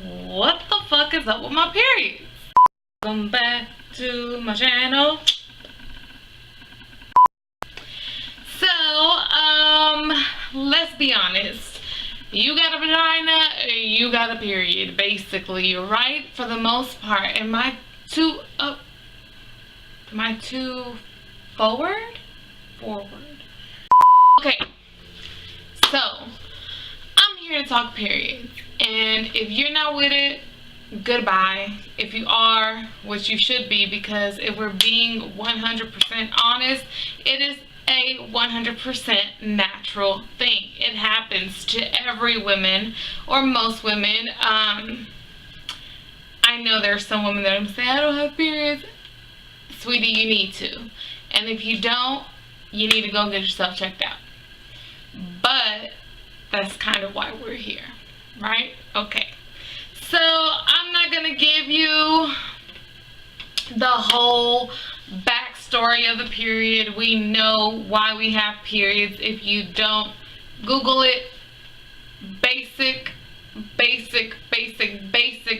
What the fuck is up with my periods? Welcome back to my channel. So, let's be honest. You got a vagina, you got a period, basically, right? For the most part. Am I too forward? Forward. Okay. So, I'm here to talk periods. And if you're not with it, goodbye. If you are, which you should be, because if we're being 100% honest, it is a 100% natural thing. It happens to every woman, or most women. I know there are some women that are going to say, I don't have periods. Sweetie, you need to. And if you don't, you need to go get yourself checked out. But that's kind of why we're here, right? Okay. So I'm not going to give you the whole backstory of the period. We know why we have periods. If you don't, Google it. Basic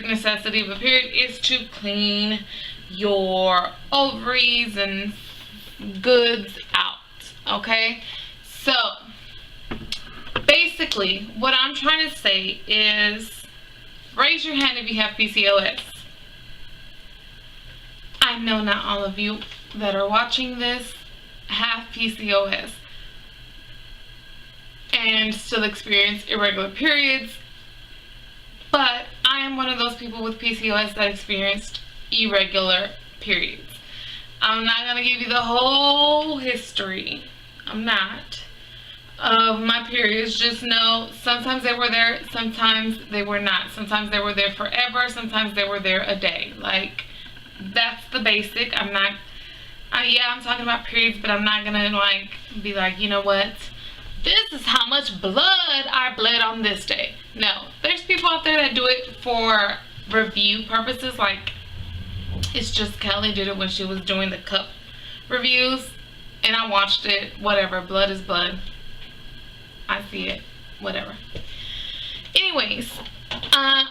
necessity of a period is to clean your ovaries and goods out. Okay? So basically, what I'm trying to say is, raise your hand if you have PCOS. I know not all of you that are watching this have PCOS and still experience irregular periods, but I am one of those people with PCOS that experienced irregular periods. I'm not going to give you the whole history. I'm not. Of my periods. Just know sometimes they were there, sometimes they were not. Sometimes they were there forever, sometimes they were there a day. Like, that's the basic. I'm not, yeah, I'm talking about periods, but I'm not gonna like be like, you know what, this is how much blood I bled on this day. No, there's people out there that do it for review purposes. Like, it's just Kelly did it when she was doing the cup reviews, and I watched it. Whatever, blood is blood. I see it, whatever. Anyways, I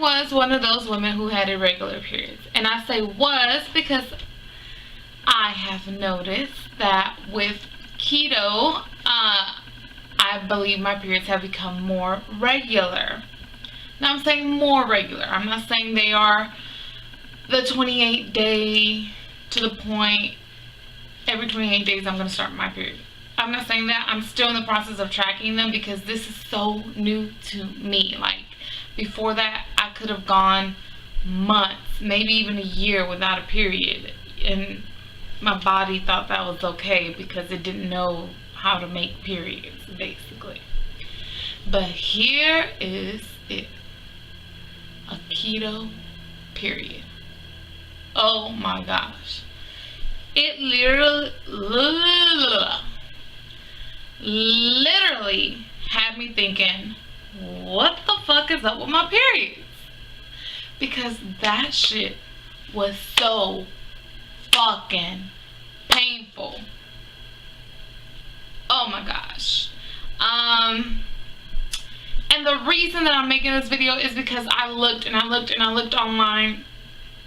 was one of those women who had irregular periods. And I say was because I have noticed that with keto, I believe my periods have become more regular. Now I'm saying more regular. I'm not saying they are the 28 day to the point every 28 days I'm going to start my period. I'm not saying that. I'm still in the process of tracking them because this is so new to me. Like, before that, I could have gone months, maybe even a year without a period. And my body thought that was okay because it didn't know how to make periods, basically. But here is it. A keto period. Oh my gosh. It literally had me thinking, what the fuck is up with my periods? Because that shit was so fucking painful. Oh my gosh. And the reason that I'm making this video is because I looked online.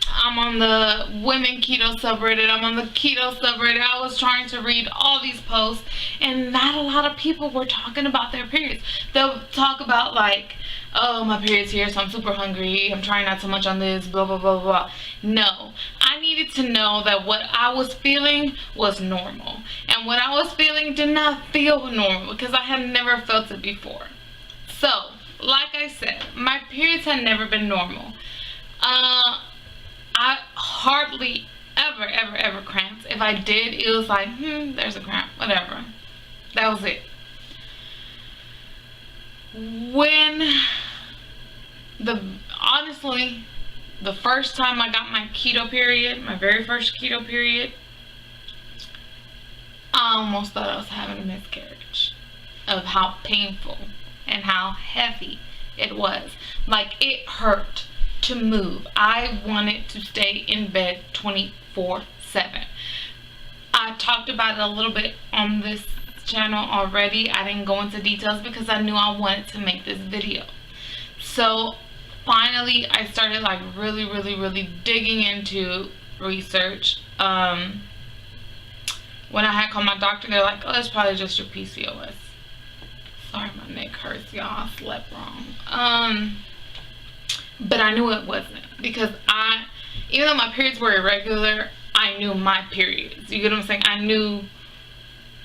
I'm on the women keto subreddit. I'm on the keto subreddit. I was trying to read all these posts, and not a lot of people were talking about their periods. They'll talk about like, oh, my period's here, so I'm super hungry. I'm trying not so much on this, blah, blah, blah, blah. No, I needed to know that what I was feeling was normal. And what I was feeling did not feel normal because I had never felt it before. So, like I said, my periods had never been normal. I hardly ever cramped. If I did, it was like, there's a cramp, whatever. That was it. Honestly, the first time I got my keto period, my very first keto period, I almost thought I was having a miscarriage of how painful and how heavy it was. Like, it hurt to move. I wanted to stay in bed 24/7. I talked about it a little bit on this channel already. I didn't go into details because I knew I wanted to make this video. So finally I started like really digging into research. When I had called my doctor, they're like, oh, it's probably just your PCOS. Sorry, my neck hurts, y'all. I slept wrong. But I knew it wasn't, because even though my periods were irregular, I knew my periods. You get what I'm saying? I knew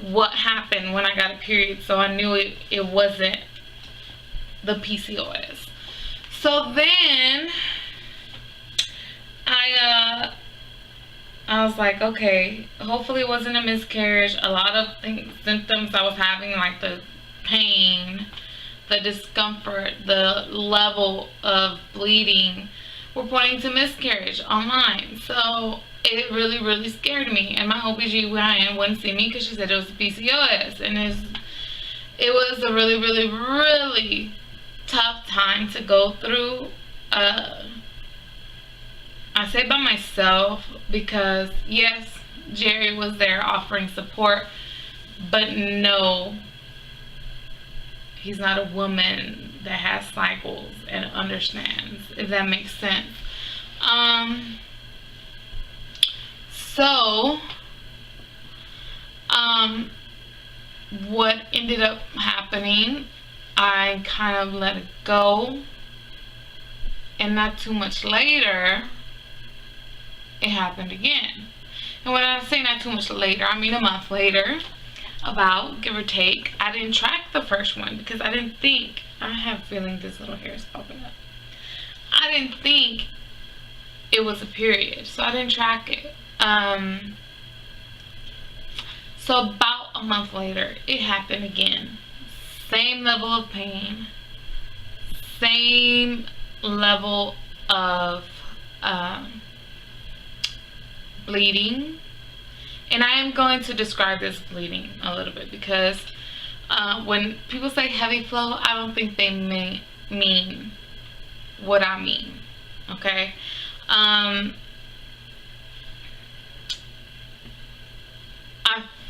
what happened when I got a period, so I knew it wasn't the PCOS. So then I was like, okay, hopefully it wasn't a miscarriage. A lot of symptoms I was having, like the pain, the discomfort, the level of bleeding, were pointing to miscarriage online. So it really scared me. And my OBGYN wouldn't see me because she said it was PCOS. And it was a really tough time to go through. I say by myself because yes, Jerry was there offering support, but no, he's not a woman that has cycles and understands, if that makes sense. What ended up happening, I kind of let it go, and not too much later, it happened again. And when I say not too much later, I mean a month later, about, give or take. I didn't track the first one because I didn't think, I have a feeling this little hair is popping up. I didn't think it was a period, so I didn't track it. So about a month later, it happened again. Same level of pain, same level of bleeding. And I am going to describe this bleeding a little bit, because when people say heavy flow, I don't think they mean what I mean. Okay? I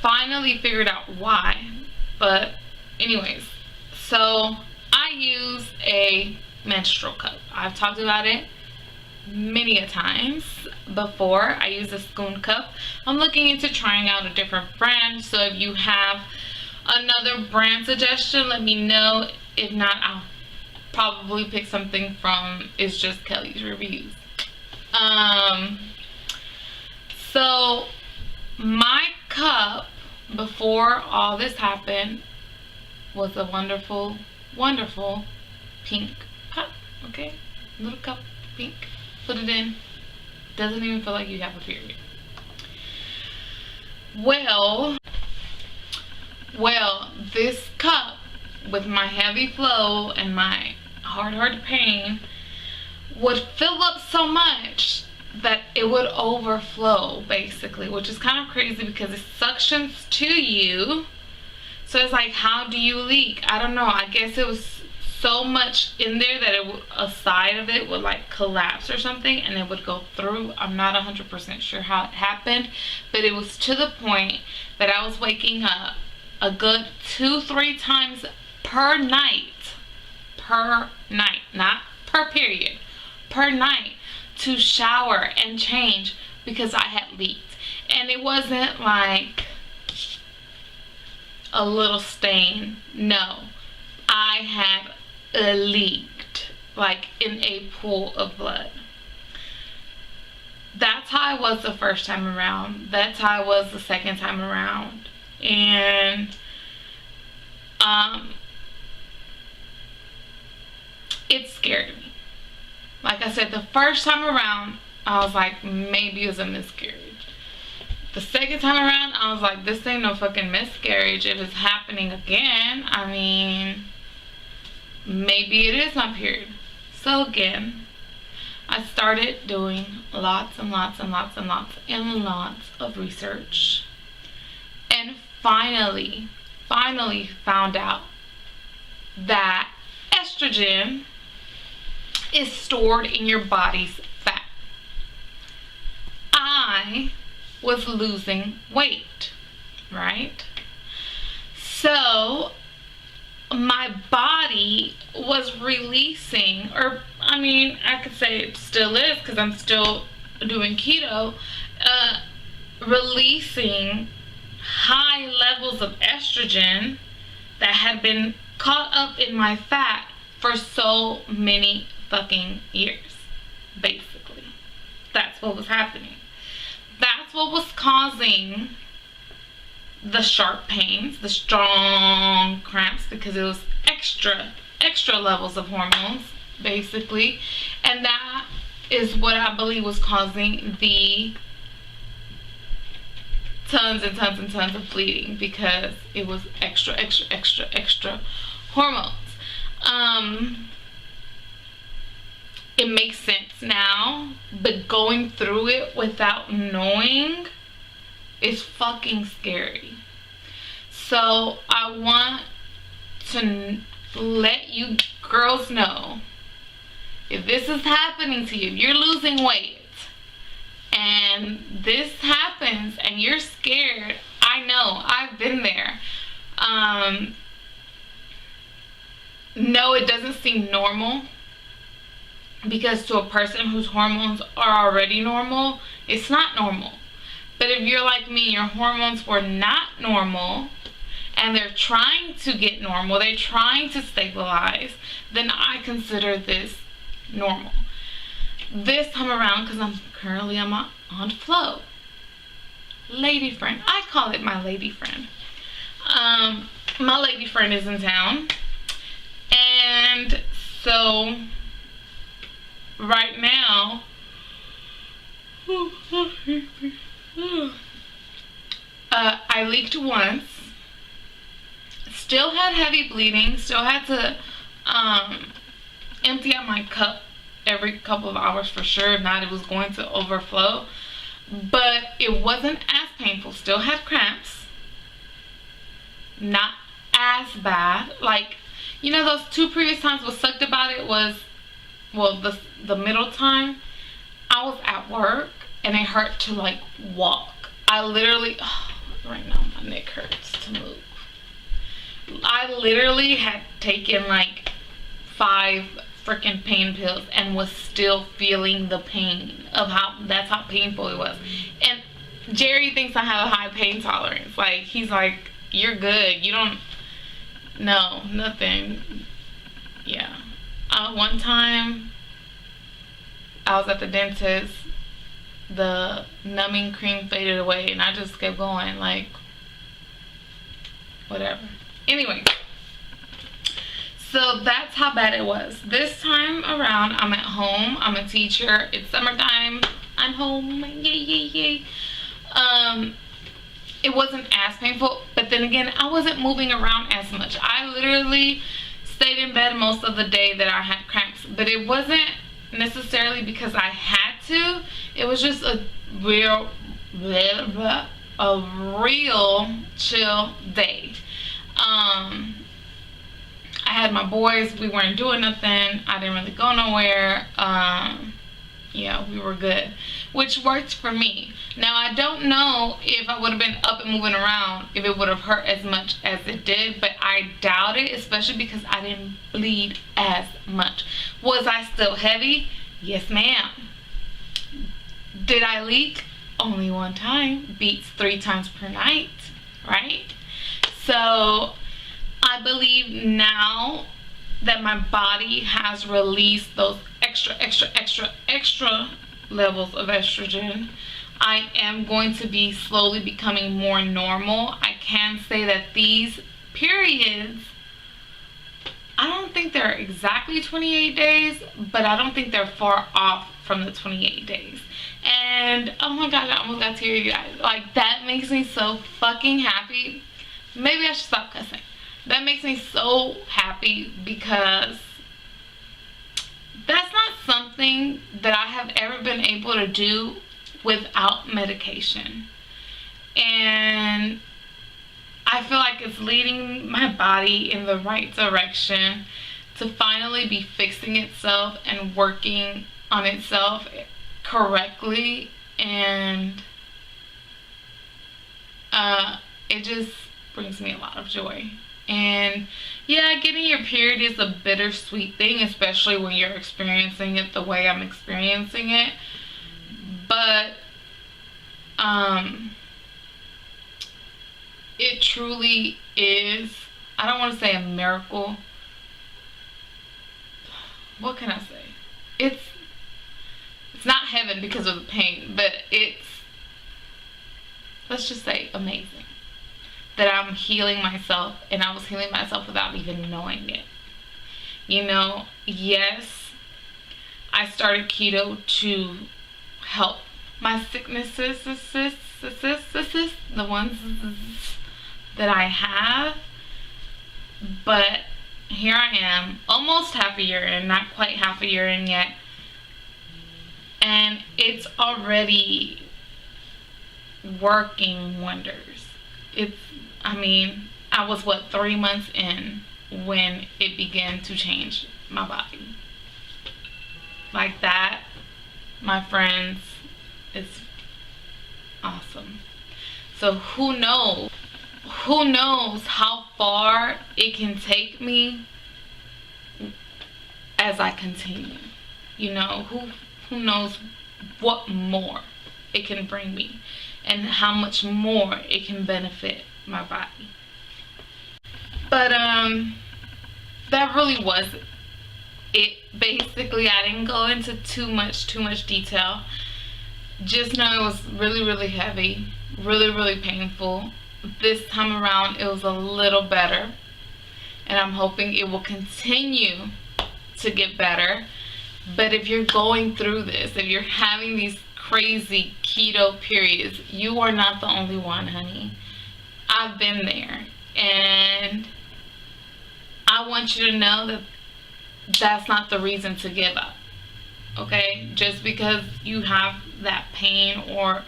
finally figured out why. But anyways, so I use a menstrual cup. I've talked about it many a times before. I use a spoon cup. I'm looking into trying out a different brand, so if you have another brand suggestion, let me know. If not, I'll probably pick something from It's Just Kelly's Reviews. So my cup before all this happened was a wonderful pink cup. Okay, little cup, pink. Put it in. Doesn't even feel like you have a period. Well, this cup, with my heavy flow and my hard pain, would fill up so much that it would overflow, basically, which is kind of crazy because it suctions to you. So it's like, how do you leak? I don't know. I guess it was so much in there that a side of it would like collapse or something, and it would go through. I'm not 100% sure how it happened, but it was to the point that I was waking up a good 2-3 times per night, not per period, per night, to shower and change because I had leaked. And it wasn't like a little stain. No, I had leaked, like in a pool of blood. That's how I was the first time around. That's how I was the second time around. And it scared me. Like I said, the first time around, I was like, maybe it's a miscarriage. The second time around, I was like, this ain't no fucking miscarriage. If it's happening again, I mean, maybe it is my period. So again, I started doing lots of research, and finally found out that estrogen is stored in your body's fat. I was losing weight, right? So my body was releasing, or I I mean, I could say it still is because I'm still doing keto, releasing high levels of estrogen that had been caught up in my fat for so many fucking years. Basically, that's what was happening. That's what was causing the sharp pains, the strong cramps, because it was extra levels of hormones, basically. And that is what I believe was causing the tons and tons and tons of bleeding, because it was extra hormones. It makes sense now, but going through it without knowing is fucking scary. So I want to let you girls know, if this is happening to you, if you're losing weight and this happens and you're scared, I know, I've been there. No, it doesn't seem normal, because to a person whose hormones are already normal, it's not normal. But if you're like me, your hormones were not normal and they're trying to get normal, they're trying to stabilize, then I consider this normal. This time around, because I'm currently on flow. Lady friend. I call it my lady friend. My lady friend is in town. And so right now, I leaked once. Still had heavy bleeding. Still had to empty out my cup every couple of hours for sure. If not, it was going to overflow. But it wasn't as painful. Still had cramps. Not as bad. Like, you know, those 2 previous times what sucked about it was, well, the middle time, I was at work and it hurt to like walk. I literally, right now my neck hurts to move. I literally had taken like 5 freaking pain pills and was still feeling the pain of that's how painful it was. And Jerry thinks I have a high pain tolerance. Like, he's like, you're good. You don't, no, nothing. Yeah. One time I was at the dentist, the numbing cream faded away and I just kept going, like, whatever. Anyway, so that's how bad it was. This time around, I'm at home. I'm a teacher. It's summertime. I'm home. Yay. It wasn't as painful, but then again, I wasn't moving around as much. I literally stayed in bed most of the day that I had cramps, but it wasn't necessarily because I had to. It was just a real chill day. I had my boys. We weren't doing nothing. I didn't really go nowhere. Yeah, we were good, which worked for me. Now, I don't know if I would have been up and moving around if it would have hurt as much as it did, but I doubt it, especially because I didn't bleed as much. Was I still heavy? Yes, ma'am. Did I leak? Only one time. Beats 3 times per night, right? So I believe now that my body has released those extra levels of estrogen, I am going to be slowly becoming more normal. I can say that these periods, I don't think they're exactly 28 days, but I don't think they're far off from the 28 days. And oh my gosh, I almost got teary, you guys. Like, that makes me so fucking happy. Maybe I should stop cussing. That makes me so happy, because that's not something that I have ever been able to do without medication. And I feel like it's leading my body in the right direction to finally be fixing itself and working on itself correctly. And it just brings me a lot of joy. And yeah, getting your period is a bittersweet thing, especially when you're experiencing it the way I'm experiencing it. But it truly is, I don't want to say a miracle. What can I say? It's not heaven because of the pain, but it's, let's just say, amazing that I'm healing myself, and I was healing myself without even knowing it. You know, yes, I started keto to help my sicknesses, the ones that I have, but here I am, almost half a year in, not quite half a year in yet, and it's already working wonders. I mean, I was 3 months in when it began to change my body. Like that, my friends, it's awesome. So who knows how far it can take me as I continue. You know, who knows what more it can bring me and how much more it can benefit my body. But that really was it. Basically, I didn't go into too much detail. Just know it was really heavy, really painful. This time around it was a little better, and I'm hoping it will continue to get better. But if you're going through this, if you're having these crazy keto periods, you are not the only one, honey. I've been there, and I want you to know that that's not the reason to give up. Okay? Just because you have that pain or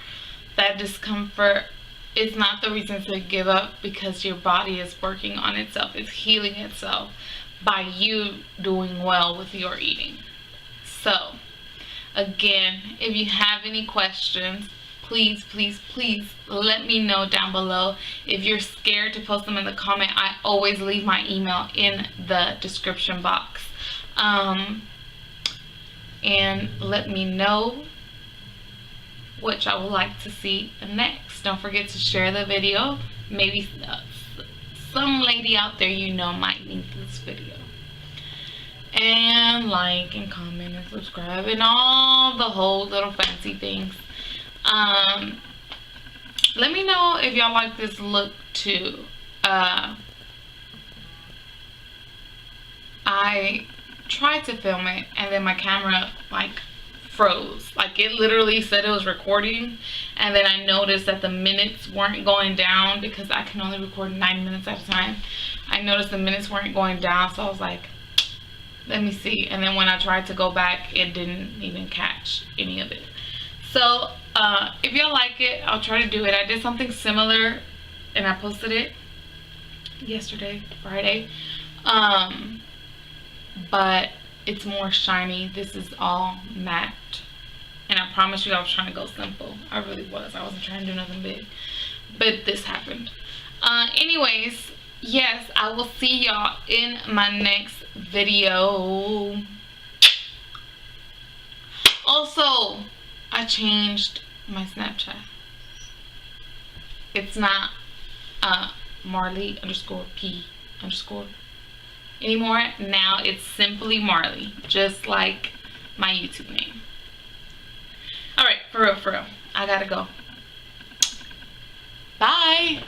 that discomfort, it's not the reason to give up, because your body is working on itself. It's healing itself by you doing well with your eating. So, again, if you have any questions, please let me know down below. If you're scared to post them in the comment, I always leave my email in the description box. And let me know what y'all would like to see next. Don't forget to share the video. Maybe some lady out there you know might need this video. And like and comment and subscribe and all the whole little fancy things. Let me know if y'all like this look too. I tried to film it and then my camera froze. It literally said it was recording, and then I noticed that the minutes weren't going down because I can only record 9 minutes at a time. I noticed the minutes weren't going down, so I was like, let me see. And then when I tried to go back, it didn't even catch any of it. So if y'all like it, I'll try to do it. I did something similar and I posted it yesterday, Friday, but it's more shiny. This is all matte, and I promise you I was trying to go simple. I really was. I wasn't trying to do nothing big, but this happened. Anyways, yes, I will see y'all in my next video. Also, I changed my Snapchat. It's not marly_p_ anymore. Now it's simply Marly, just like my YouTube name. Alright, for real, I gotta go. Bye.